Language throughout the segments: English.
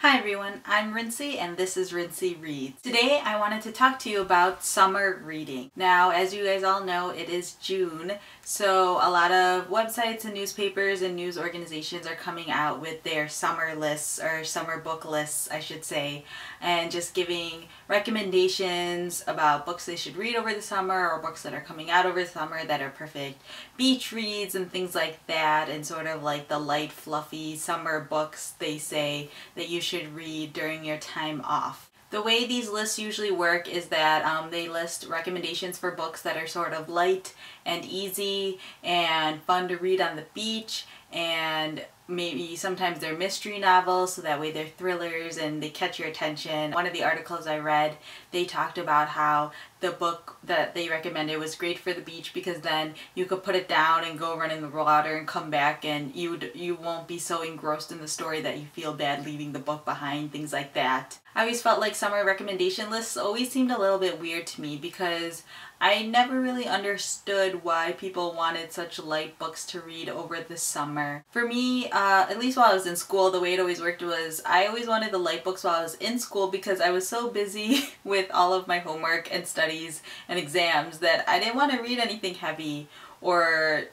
Hi everyone, I'm Rincey and this is Rincey Reads. Today I wanted to talk to you about summer reading. Now, as you guys all know, it is June, so a lot of websites and newspapers and news organizations are coming out with their summer lists, or summer book lists I should say, and just giving recommendations about books they should read over the summer or books that are coming out over the summer that are perfect beach reads and things like that, and sort of like the light fluffy summer books they say that you should read during your time off. The way these lists usually work is that they list recommendations for books that are sort of light and easy and fun to read on the beach, and maybe sometimes they're mystery novels, so that way they're thrillers and they catch your attention. One of the articles I read, they talked about how the book that they recommended was great for the beach because then you could put it down and go run in the water and come back, and you won't be so engrossed in the story that you feel bad leaving the book behind, things like that. I always felt like summer recommendation lists always seemed a little bit weird to me because I never really understood why people wanted such light books to read over the summer. For me, at least while I was in school, the way it always worked was I always wanted the light books while I was in school because I was so busy with all of my homework and studies and exams that I didn't want to read anything heavy or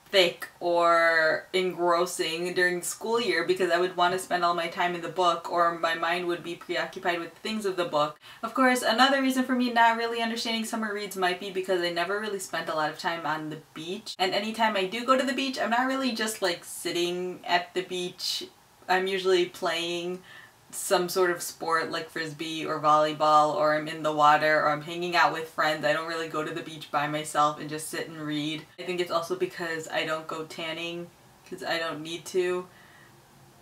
thick or engrossing during the school year because I would want to spend all my time in the book, or my mind would be preoccupied with things of the book. Of course, another reason for me not really understanding summer reads might be because I never really spent a lot of time on the beach, and anytime I do go to the beach, I'm not really just like sitting at the beach. I'm usually playing some sort of sport like frisbee or volleyball, or I'm in the water, or I'm hanging out with friends. I don't really go to the beach by myself and just sit and read. I think it's also because I don't go tanning because I don't need to,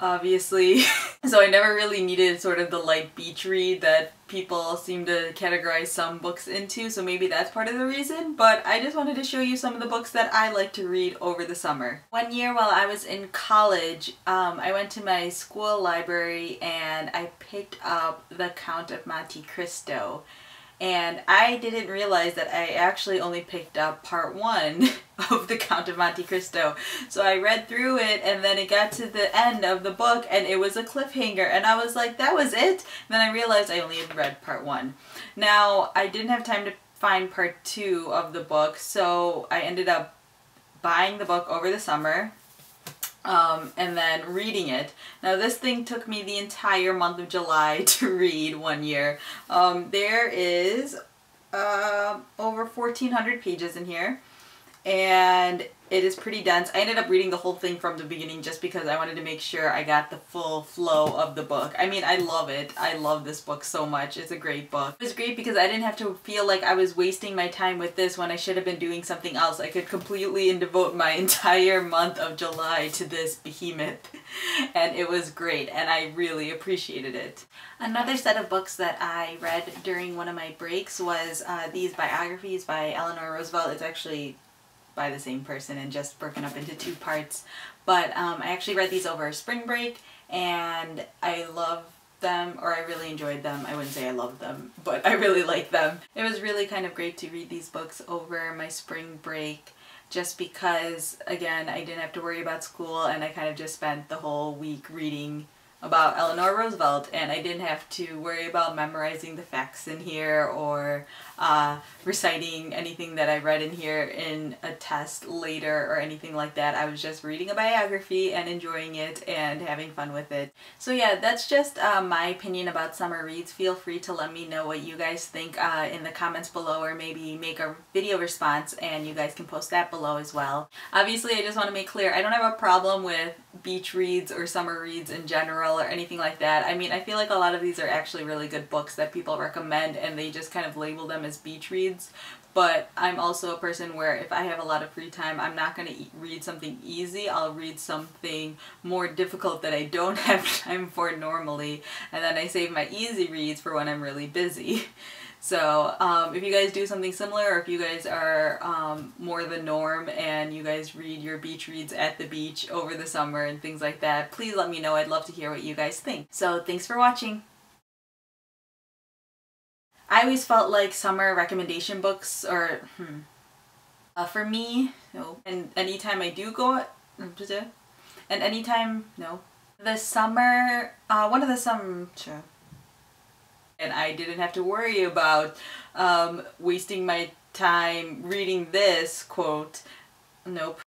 obviously. So I never really needed sort of the light beach read that people seem to categorize some books into, so maybe that's part of the reason, but I just wanted to show you some of the books that I like to read over the summer. One year while I was in college, I went to my school library and I picked up The Count of Monte Cristo. And I didn't realize that I actually only picked up part 1 of The Count of Monte Cristo. So I read through it and then it got to the end of the book and it was a cliffhanger, and I was like, that was it? And then I realized I only had read part 1. Now, I didn't have time to find part 2 of the book, so I ended up buying the book over the summer. And then reading it. Now this thing took me the entire month of July to read one year. There is over 1,400 pages in here, and it is pretty dense. I ended up reading the whole thing from the beginning just because I wanted to make sure I got the full flow of the book. I mean, I love it. I love this book so much. It's a great book. It was great because I didn't have to feel like I was wasting my time with this when I should have been doing something else. I could completely devote my entire month of July to this behemoth. And it was great, and I really appreciated it. Another set of books that I read during one of my breaks was these biographies by Eleanor Roosevelt. It's actually by the same person and just broken up into 2 parts. But I actually read these over spring break and I love them, or I really enjoyed them. I wouldn't say I loved them, but I really liked them. It was really kind of great to read these books over my spring break just because, again, I didn't have to worry about school and I kind of just spent the whole week reading about Eleanor Roosevelt, and I didn't have to worry about memorizing the facts in here or reciting anything that I read in here in a test later or anything like that. I was just reading a biography and enjoying it and having fun with it. So yeah, that's just my opinion about summer reads. Feel free to let me know what you guys think in the comments below, or maybe make a video response and you guys can post that below as well. Obviously, I just want to make clear, I don't have a problem with beach reads or summer reads in general or anything like that. I mean, I feel like a lot of these are actually really good books that people recommend and they just kind of label them as beach reads. But I'm also a person where if I have a lot of free time, I'm not going to read something easy. I'll read something more difficult that I don't have time for normally, and then I save my easy reads for when I'm really busy. So if you guys do something similar, or if you guys are more the norm and you guys read your beach reads at the beach over the summer and things like that, please let me know. I'd love to hear what you guys think. So thanks for watching. I always felt like summer recommendation books, or for me, no. And anytime I do go, and anytime, no. The summer, one of the summer, and I didn't have to worry about wasting my time reading this quote. Nope.